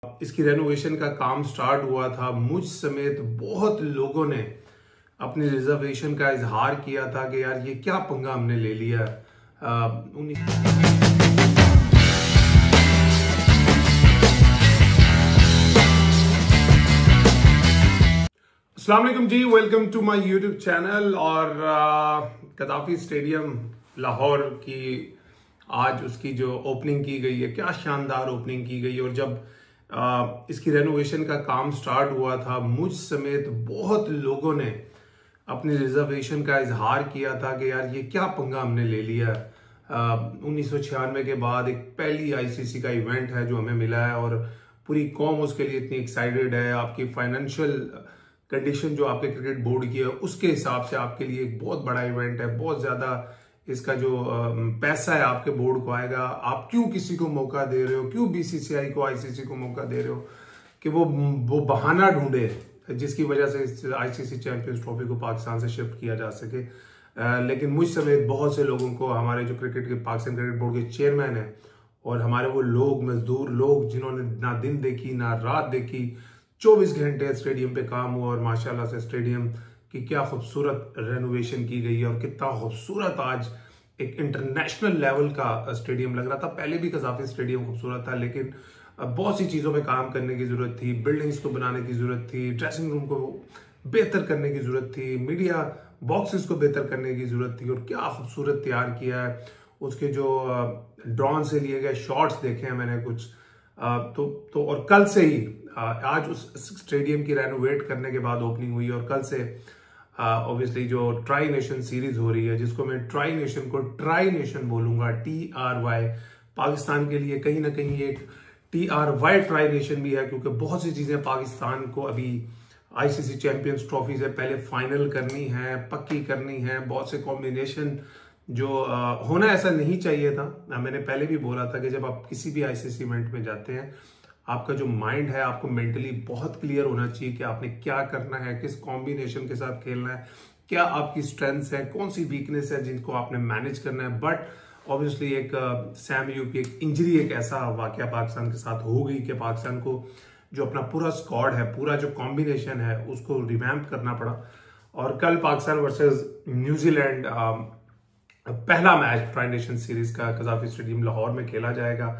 इसकी रेनोवेशन का काम स्टार्ट हुआ था। मुझ समेत बहुत लोगों ने अपनी रिजर्वेशन का इजहार किया था कि यार ये क्या पंगा हमने ले लिया। अस्सलाम वालेकुम जी, welcome to my YouTube channel. और गद्दाफी स्टेडियम लाहौर की आज उसकी जो ओपनिंग की गई है, क्या शानदार ओपनिंग की गई। और जब इसकी रेनोवेशन का काम स्टार्ट हुआ था, मुझ समेत बहुत लोगों ने अपनी रिजर्वेशन का इजहार किया था कि यार ये क्या पंगा हमने ले लिया। 1996 के बाद एक पहली आईसीसी का इवेंट है जो हमें मिला है और पूरी कौम उसके लिए इतनी एक्साइटेड है। आपकी फाइनेंशियल कंडीशन जो आपके क्रिकेट बोर्ड की है उसके हिसाब से आपके लिए एक बहुत बड़ा इवेंट है। बहुत ज्यादा इसका जो पैसा है आपके बोर्ड को आएगा। आप क्यों किसी को मौका दे रहे हो, क्यों बीसीसीआई को आईसीसी को मौका दे रहे हो कि वो बहाना ढूंढे जिसकी वजह से इस आईसीसी चैंपियंस ट्रॉफी को पाकिस्तान से शिफ्ट किया जा सके। लेकिन मुझ समेत बहुत से लोगों को, हमारे जो क्रिकेट के पाकिस्तान क्रिकेट बोर्ड के चेयरमैन हैं और हमारे वो लोग, मजदूर लोग जिन्होंने ना दिन देखी ना रात देखी, 24 घंटे स्टेडियम पे काम हुआ और माशाल्लाह से स्टेडियम की क्या खूबसूरत रेनोवेशन की गई है और कितना खूबसूरत आज एक इंटरनेशनल लेवल का स्टेडियम लग रहा था। पहले भी गद्दाफी स्टेडियम खूबसूरत था, लेकिन बहुत सी चीज़ों पे काम करने की ज़रूरत थी। बिल्डिंग्स को बनाने की ज़रूरत थी, ड्रेसिंग रूम को बेहतर करने की ज़रूरत थी, मीडिया बॉक्सेस को बेहतर करने की ज़रूरत थी। और क्या खूबसूरत तैयार किया है। उसके जो ड्रोन से लिए गए शॉट्स देखे हैं मैंने कुछ। तो और कल से ही आज उस स्टेडियम की रेनोवेट करने के बाद ओपनिंग हुई और कल से ऑब्वियसली जो ट्राई नेशन सीरीज हो रही है, जिसको मैं ट्राई नेशन को ट्राई नेशन बोलूंगा, TRY। पाकिस्तान के लिए कहीं ना कहीं एक TRY ट्राई नेशन भी है, क्योंकि बहुत सी चीजें पाकिस्तान को अभी आईसीसी चैंपियंस ट्रॉफी से पहले फाइनल करनी है, पक्की करनी है। बहुत से कॉम्बिनेशन जो होना ऐसा नहीं चाहिए था। मैंने पहले भी बोला था कि जब आप किसी भी आईसीसी इवेंट में जाते हैं, आपका जो माइंड है आपको मेंटली बहुत क्लियर होना चाहिए कि आपने क्या करना है, किस कॉम्बिनेशन के साथ खेलना है, क्या आपकी स्ट्रेंथ्स है, कौन सी वीकनेस है जिनको आपने मैनेज करना है। बट ऑब्वियसली एक सैम यूपी एक इंजरी, एक ऐसा वाकया पाकिस्तान के साथ हो गई कि पाकिस्तान को जो अपना पूरा स्क्वाड है, पूरा जो कॉम्बिनेशन है, उसको रिवैम्प करना पड़ा। और कल पाकिस्तान वर्सेस न्यूजीलैंड पहला मैच ट्राई नेशन सीरीज का गद्दाफी स्टेडियम लाहौर में खेला जाएगा।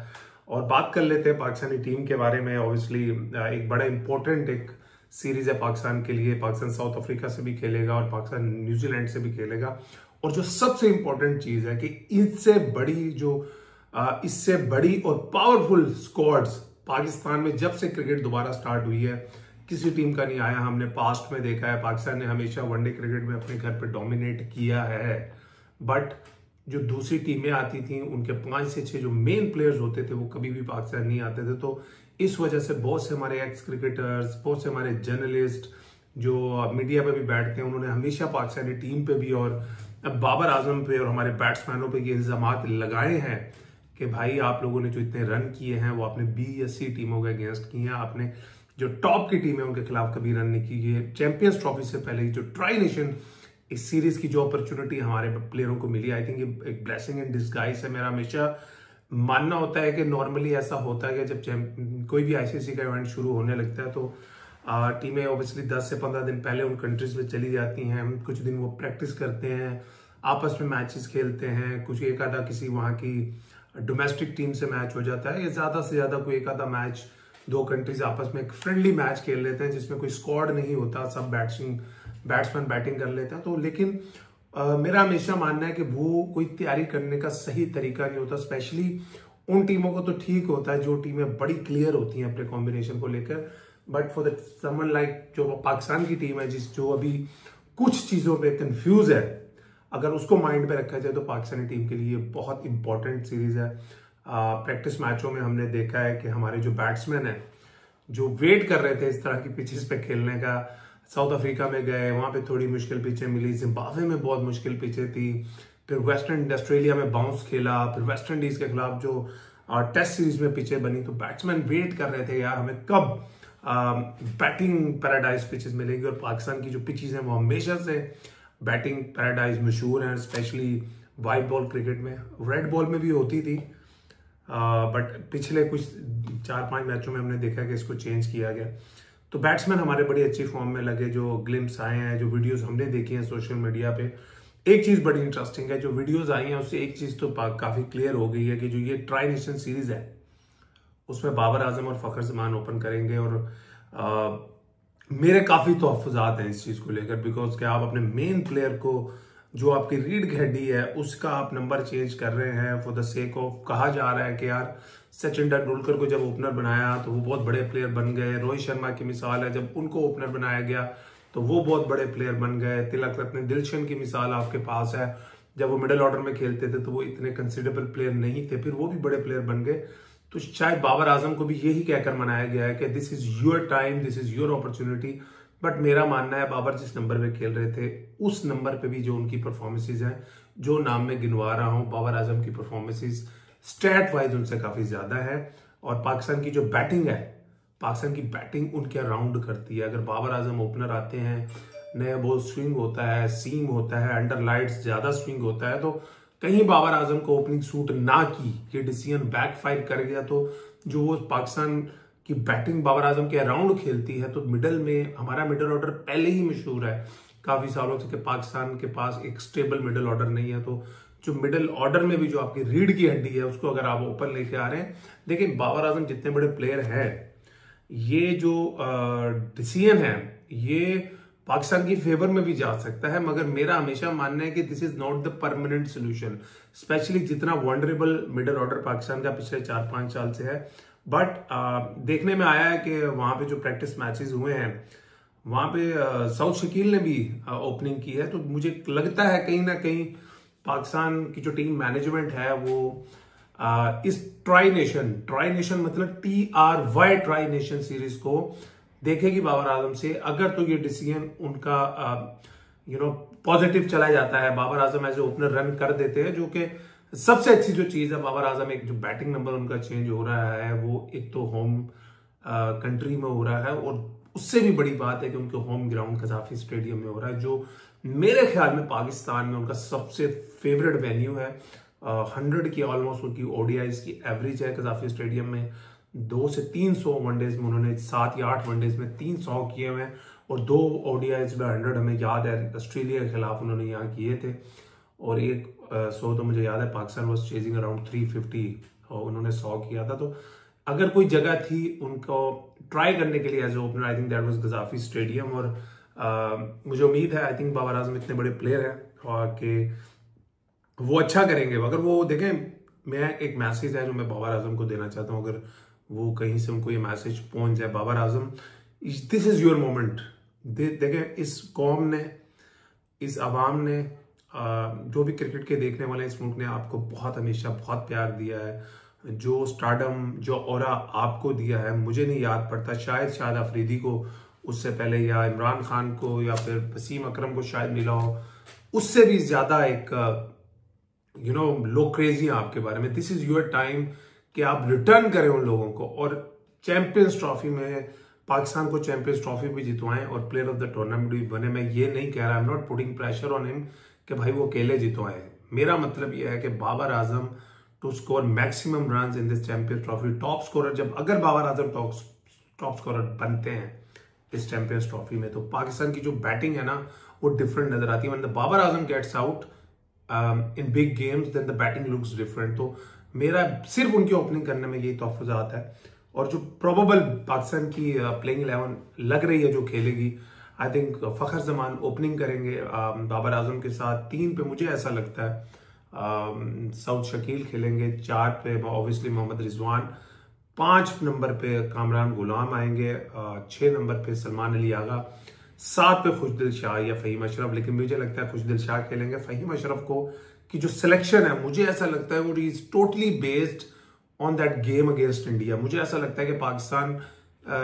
और बात कर लेते हैं पाकिस्तानी टीम के बारे में। ऑब्वियसली एक बड़ा इंपॉर्टेंट एक सीरीज है पाकिस्तान के लिए। पाकिस्तान साउथ अफ्रीका से भी खेलेगा और पाकिस्तान न्यूजीलैंड से भी खेलेगा। और जो सबसे इंपॉर्टेंट चीज है कि इससे बड़ी और पावरफुल स्क्वाड्स पाकिस्तान में जब से क्रिकेट दोबारा स्टार्ट हुई है किसी टीम का नहीं आया। हमने पास्ट में देखा है, पाकिस्तान ने हमेशा वनडे क्रिकेट में अपने घर पे डोमिनेट किया है, बट जो दूसरी टीमें आती थी उनके 5 से 6 जो मेन प्लेयर्स होते थे वो कभी भी पाकिस्तान नहीं आते थे। तो इस वजह से बहुत से हमारे एक्स क्रिकेटर्स, बहुत से हमारे जर्नलिस्ट जो मीडिया पे भी बैठते हैं, उन्होंने हमेशा पाकिस्तानी टीम पे भी और बाबर आजम पे और हमारे बैट्समैनों पे ये इल्जामात लगाए हैं कि भाई आप लोगों ने जो इतने रन किए हैं वो आपने B या C टीमों के अगेंस्ट किए हैं, आपने जो टॉप की टीम है उनके खिलाफ कभी रन नहीं किए। चैंपियंस ट्रॉफी से पहले जो ट्राई नेशन इस सीरीज की जो अपॉर्चुनिटी हमारे प्लेयरों को मिली, आई थिंक ये एक ब्लेसिंग इन डिस्गाइज है। मेरा हमेशा मानना होता है कि नॉर्मली ऐसा होता है कि जब कोई भी आईसीसी का इवेंट शुरू होने लगता है तो टीमें ऑब्वियसली 10 से 15 दिन पहले उन कंट्रीज में चली जाती हैं। कुछ दिन वो प्रैक्टिस करते हैं, आपस में मैचेस खेलते हैं, कुछ एक आधा किसी वहाँ की डोमेस्टिक टीम से मैच हो जाता है, या ज्यादा से ज्यादा कोई एक आधा मैच दो कंट्रीज आपस में एक फ्रेंडली मैच खेल लेते हैं जिसमें कोई स्क्वाड नहीं होता, सब बैट्समैन बैटिंग कर लेते हैं। तो लेकिन मेरा हमेशा मानना है कि वो कोई तैयारी करने का सही तरीका नहीं होता। स्पेशली उन टीमों को तो ठीक होता है जो टीमें बड़ी क्लियर होती हैं अपने कॉम्बिनेशन को लेकर, but for the someone like जो पाकिस्तान की टीम है जो अभी कुछ चीजों पे कंफ्यूज है, अगर उसको माइंड पे रखा जाए तो पाकिस्तानी टीम के लिए बहुत इंपॉर्टेंट सीरीज है। प्रैक्टिस मैचों में हमने देखा है कि हमारे जो बैट्समैन है जो वेट कर रहे थे इस तरह की पिचेस पे खेलने का, साउथ अफ्रीका में गए, वहां पे थोड़ी मुश्किल पिचें मिली, जिम्बाब्वे में बहुत मुश्किल पिचें थी, फिर वेस्टर्न ऑस्ट्रेलिया में बाउंस खेला, फिर वेस्ट इंडीज के खिलाफ जो टेस्ट सीरीज में पिचें बनी, तो बैट्समैन वेट कर रहे थे यार हमें कब बैटिंग पैराडाइज पिचेस मिलेंगी। और पाकिस्तान की जो पिचेस हैं वो हमेशा से बैटिंग पैराडाइज मशहूर हैं, स्पेशली वाइट बॉल क्रिकेट में। रेड बॉल में भी होती थी, बट पिछले कुछ 4-5 मैचों में हमने देखा कि इसको चेंज किया गया। तो बैट्समैन हमारे बड़ी अच्छी फॉर्म में लगे, जो ग्लिम्स आए हैं, जो वीडियोस हमने देखी हैं सोशल मीडिया पे। एक चीज बड़ी इंटरेस्टिंग है, जो वीडियोस आई हैं उससे एक चीज तो काफी क्लियर हो गई है कि जो ये ट्राई नेशन सीरीज है उसमें बाबर आजम और फखर जमान ओपन करेंगे। और मेरे काफी तहफ्फुज़ात हैं इस चीज को लेकर, बिकॉज कि आप अपने मेन प्लेयर को, जो आपकी रीढ़ की हड्डी है, उसका आप नंबर चेंज कर रहे हैं फॉर द सेक ऑफ। कहा जा रहा है कि यार सचिन तेंदुलकर को जब ओपनर बनाया तो वो बहुत बड़े प्लेयर बन गए। रोहित शर्मा की मिसाल है, जब उनको ओपनर बनाया गया तो वो बहुत बड़े प्लेयर बन गए। तिलक रत्ने दिलशन की मिसाल आपके पास है, जब वो मिडिल ऑर्डर में खेलते थे तो वो इतने कंसिडरेबल प्लेयर नहीं थे, फिर वो भी बड़े प्लेयर बन गए। तो शायद बाबर आजम को भी यही कहकर मनाया गया है कि this is your time, this is your opportunity. But मेरा मानना है बाबर जिस नंबर पे खेल रहे थे उस नंबर पे भी जो उनकी परफॉर्मेंसेज हैं, जो नाम मैं गिनवा रहा हूं, बाबर आजम की परफॉर्मेंसेज स्टैट वाइज उनसे काफी ज्यादा है। और पाकिस्तान की जो बैटिंग है, पाकिस्तान की बैटिंग उनके अराउंड करती है। अगर बाबर आजम ओपनर आते हैं, नया बॉल स्विंग होता है, सीम होता है, अंडर लाइट्स ज्यादा स्विंग होता है, तो कहीं बाबर आजम को ओपनिंग सूट ना की, ये डिसीजन बैकफायर कर गया, तो जो वो पाकिस्तान की बैटिंग बाबर आजम के अराउंड खेलती है, तो मिडल में हमारा मिडल ऑर्डर पहले ही मशहूर है काफी सालों से कि पाकिस्तान के पास एक स्टेबल मिडल ऑर्डर नहीं है। तो जो मिडल ऑर्डर में भी जो आपकी रीढ़ की हड्डी है उसको अगर आप ओपन लेके आ रहे हैं, देखिए बाबर आजम जितने बड़े प्लेयर हैं, ये जो डिसीजन है ये पाकिस्तान की फेवर में भी जा सकता है, मगर मेरा हमेशा मानना है कि this is not the permanent solution, specially जितना वंडरेबल मिडल ऑर्डर पाकिस्तान का पिछले 4-5 साल से है। बट देखने में आया है कि वहां पे जो प्रैक्टिस मैचेस हुए हैं वहां पे साउथ शकील ने भी ओपनिंग की है। तो मुझे लगता है कहीं ना कहीं पाकिस्तान की जो टीम मैनेजमेंट है वो इस ट्राई नेशन मतलब TRY ट्राई नेशन सीरीज को देखेगी बाबर आजम से। अगर तो ये डिसीजन उनका पॉजिटिव चला जाता है, Babar Azam as a opener run कर देते हैं, जो कि सबसे अच्छी जो चीज है, बाबर आजम एक जो बैटिंग नंबर उनका चेंज हो रहा है वो एक तो होम कंट्री में हो रहा है, और उससे भी बड़ी बात है कि उनके होम ग्राउंड कजाफी स्टेडियम में हो रहा है, जो मेरे ख्याल में पाकिस्तान में उनका सबसे फेवरेट वेन्यू है। 100 की ऑलमोस्ट उनकी ODIs की एवरेज है कजाफी स्टेडियम में। 200 से 300 वनडेज में उन्होंने 7 या 8 वनडेज में 300 किए हुए हैं, और 2 ODIs में 100 हमें याद है ऑस्ट्रेलिया के खिलाफ उन्होंने यहाँ किए थे, और एक 100 तो मुझे याद है पाकिस्तान वाज चेजिंग अराउंड 350 और उन्होंने 100 किया था। तो अगर कोई जगह थी उनको ट्राई करने के लिए as a opener, I think that was Gaddafi stadium. और मुझे उम्मीद है, आई थिंक बाबर आजम इतने बड़े प्लेयर हैं कि वो अच्छा करेंगे। अगर वो देखें, मैं एक मैसेज है जो मैं बाबर आजम को देना चाहता हूँ, अगर वो कहीं से उनको ये मैसेज पहुंच जाए, Babar Azam this is your moment. देखें इस कौम ने, इस आवाम ने, जो भी क्रिकेट के देखने वाले इस मुल्क ने आपको हमेशा बहुत प्यार दिया है। जो स्टारडम, जो ऑरा आपको दिया है, मुझे नहीं याद पड़ता, शायद शाहिद अफरीदी को उससे पहले, या इमरान खान को, या फिर वसीम अकरम को शायद मिला हो, उससे भी ज्यादा एक लोग क्रेजी हैं आपके बारे में। दिस इज योर टाइम कि आप रिटर्न करें उन लोगों को, और चैंपियंस ट्रॉफी में पाकिस्तान को चैंपियंस ट्रॉफी भी जितवाएं और प्लेयर ऑफ द टूर्नामेंट भी बने। मैं ये नहीं कह रहा, I am not putting pressure on him कि भाई वो अकेले जितवाएं। मेरा मतलब यह है कि Babar Azam to score maximum runs in this Champions Trophy, top scorer, जब अगर बाबर आजम टॉप स्कोरर बनते हैं इस चैंपियंस ट्रॉफी में, तो पाकिस्तान की जो बैटिंग है ना वो डिफरेंट नजर आती है। When the Babar Azam gets out in big games then the batting looks different. तो मेरा सिर्फ उनकी ओपनिंग करने में यही तहफ्फुज़ात है। और जो प्रोबेबल पाकिस्तान की प्लेइंग 11 लग रही है जो खेलेगी, I think Fakhar Zaman opening करेंगे बाबर आजम के साथ। 3 पे मुझे ऐसा लगता है साउथ शकील खेलेंगे, 4 पे ऑब्वियसली मोहम्मद रिजवान, 5 नंबर पे कामरान गुलाम आएंगे, 6 नंबर पे सलमान अली आगा, 7 पे खुशदिल शाह या फहीम अशरफ। लेकिन मुझे लगता है खुशदिल शाह खेलेंगे। फहीम अशरफ को की जो सिलेक्शन है, मुझे ऐसा लगता है वो is totally based on that game against India. मुझे ऐसा लगता है कि पाकिस्तान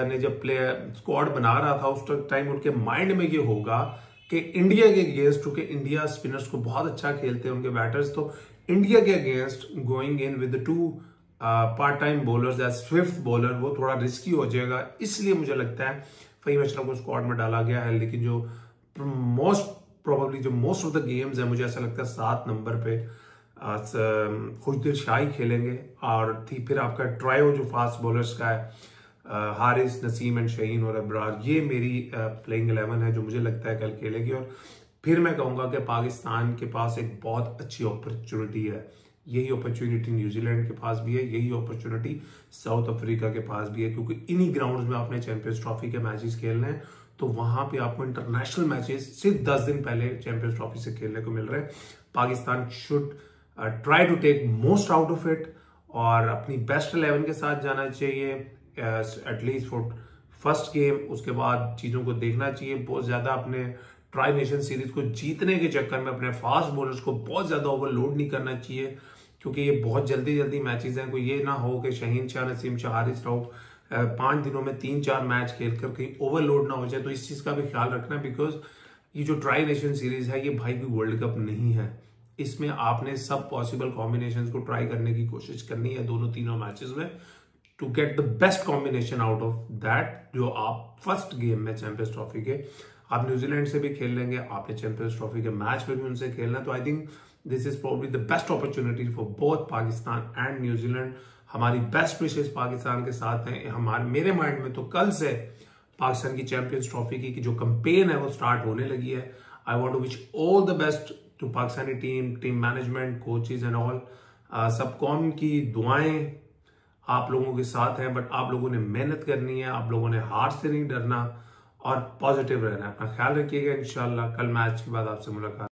ने जब प्लेयर स्क्वाड बना रहा था उस टाइम उनके माइंड में ये होगा कि इंडिया के अगेंस्ट, क्योंकि इंडिया स्पिनर्स को बहुत अच्छा खेलते हैं उनके बैटर्स, तो इंडिया के against going in with 2 part time bowlers as 5th bowler वो थोड़ा रिस्की हो जाएगा। इसलिए मुझे लगता है फहीम अशरफ को स्क्वाड में डाला गया है। लेकिन जो मोस्ट ऑफ द गेम्स है, मुझे ऐसा लगता है 7 नंबर पे खुशदिल शाही खेलेंगे और फिर आपका ट्रायो जो फास्ट बॉलर्स का है, हारिस, नसीम एंड शहीन और अबरार, ये मेरी प्लेइंग 11 है जो मुझे लगता है कल खेलेगी। और फिर मैं कहूँगा कि पाकिस्तान के पास एक बहुत अच्छी अपॉर्चुनिटी है। यही अपॉर्चुनिटी न्यूजीलैंड के पास भी है, यही अपॉर्चुनिटी साउथ अफ्रीका के पास भी है, क्योंकि इन्हीं ग्राउंड्स में आपने चैंपियंस ट्रॉफी के मैचेस खेलने हैं। तो वहां पे आपको इंटरनेशनल मैचेस सिर्फ 10 दिन पहले चैंपियंस ट्रॉफी से खेलने को मिल रहे हैं। Pakistan should try to take most out of it और अपनी बेस्ट 11 के साथ जाना चाहिए एटलीस्ट फॉर फर्स्ट गेम। उसके बाद चीजों को देखना चाहिए। बहुत ज्यादा अपने ट्राई नेशन सीरीज को जीतने के चक्कर में अपने फास्ट बॉलर्स को बहुत ज्यादा ओवरलोड नहीं करना चाहिए, क्योंकि ये बहुत जल्दी जल्दी मैचेस हैं। कोई ये ना हो कि शहीन शाह, नसीम शाह, हारिस राउफ 5 दिनों में 3-4 मैच खेलकर कहीं ओवरलोड ना हो जाए। तो इस चीज का भी ख्याल रखना, बिकॉज ये जो ट्राई नेशन सीरीज है ये भाई भी वर्ल्ड कप नहीं है। इसमें आपने सब पॉसिबल कॉम्बिनेशंस को ट्राई करने की कोशिश करनी है दोनों तीनों मैचेस में, to get the best combination out of that, जो आप फर्स्ट गेम में चैंपियंस ट्रॉफी के आप न्यूजीलैंड से भी खेल लेंगे, आपने चैंपियंस ट्रॉफी के मैच में भी उनसे खेलना। तो I think this is probably the best opportunity for both Pakistan and New Zealand. हमारी बेस्ट विशेष पाकिस्तान के साथ हैं। मेरे माइंड में तो कल से पाकिस्तान की चैंपियंस ट्रॉफी की जो कैंपेन है वो स्टार्ट होने लगी है। I want to wish all the best to Pakistani team management, coaches and all. सब कौम की दुआएं आप लोगों के साथ हैं, बट आप लोगों ने मेहनत करनी है, आप लोगों ने हार से नहीं डरना और पॉजिटिव रहना है। अपना ख्याल रखिएगा। इंशाल्लाह कल मैच के बाद आपसे मुलाकात।